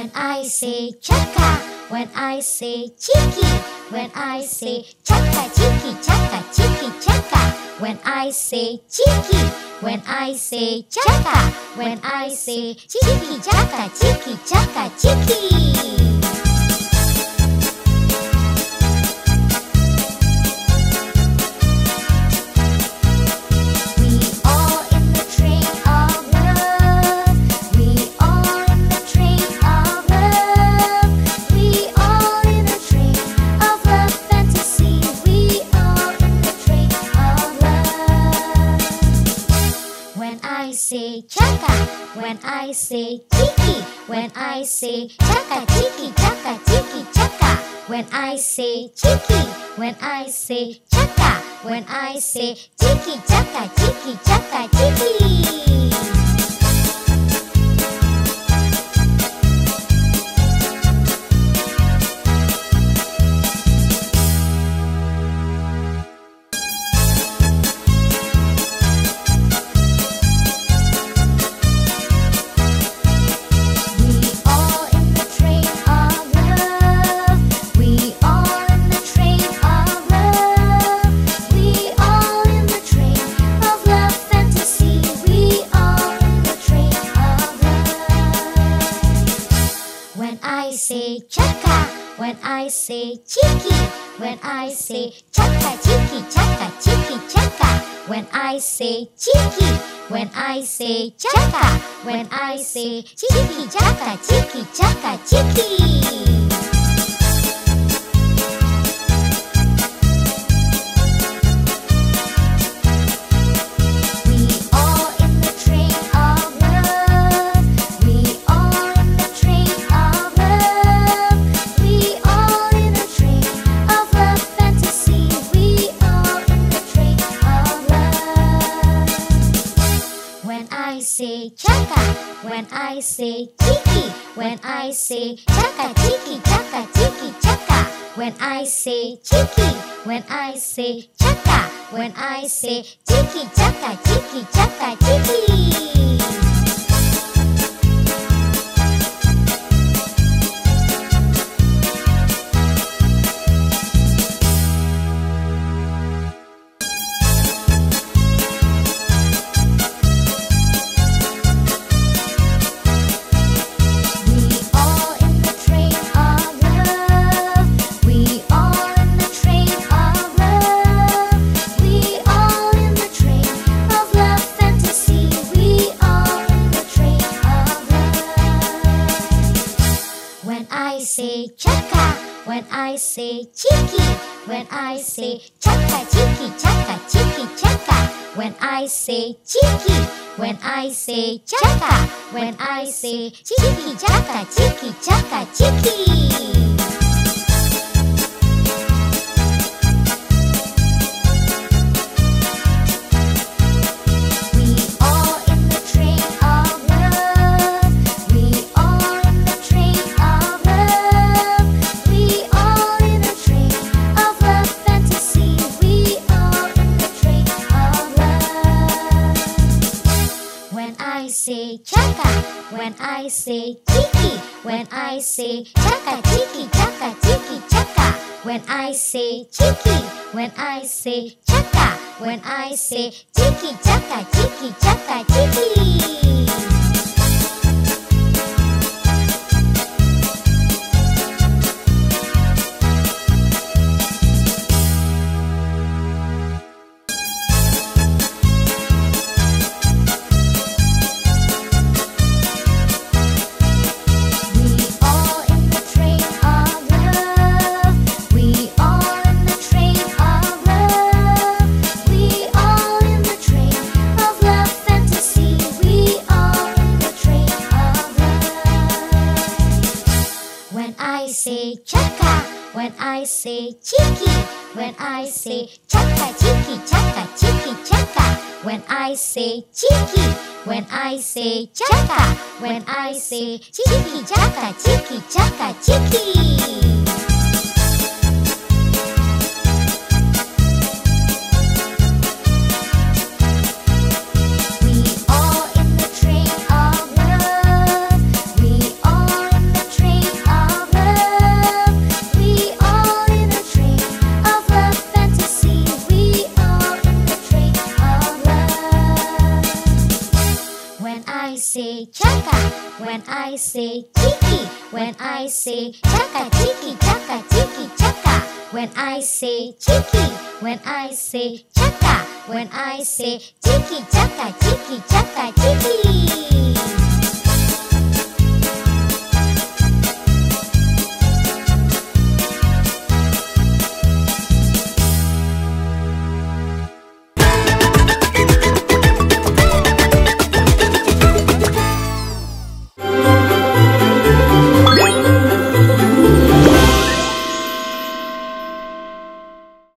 When I say CAKA, when I say CIKI, when I say CAKA, CIKI, CAKA, CIKI, CAKA. When I say CIKI, when I say CAKA, when I say CIKI, CAKA, CIKI, CAKA, CIKI. When I say CIKI, when I say CAKA, CIKI, CAKA, CIKI, CAKA. When I say CIKI, when I say CAKA, when I say CIKI, CAKA, CIKI, CAKA, CIKI. When I say CIKI, when I say CAKA, CIKI, CAKA, CIKI, CAKA. When I say CIKI, when I say CAKA, when I say CIKI, CAKA, CIKI, CAKA, CIKI. When I say CIKI, when I say CAKA, CIKI, CAKA, CIKI, CAKA. When I say CIKI, when I say CAKA, when I say CIKI, CAKA, CIKI, CAKA, CIKI. When I say CIKI, when I say CAKA, CIKI, CAKA, CIKI, CAKA. When I say CIKI, when I say CAKA, when I say CIKI, CAKA, CIKI, CAKA, CIKI. When I say CIKI, when I say CAKA, CIKI, CAKA, CIKI, CAKA. When I say CIKI, when I say CAKA, when I say CIKI, CAKA, CIKI, CAKA, CIKI. When I say CIKI, when I say CAKA, CIKI, CAKA, CIKI, CAKA. When I say CIKI, when I say CAKA, when I say CIKI, CAKA, CIKI, CAKA, CIKI. We all in the train of love. We all in the train. when I say CIKI, when I say CAKA, CIKI, CAKA, CIKI, CAKA, when I say CIKI, when I say CAKA, when I say CIKI, CAKA, CIKI, CAKA, CIKI.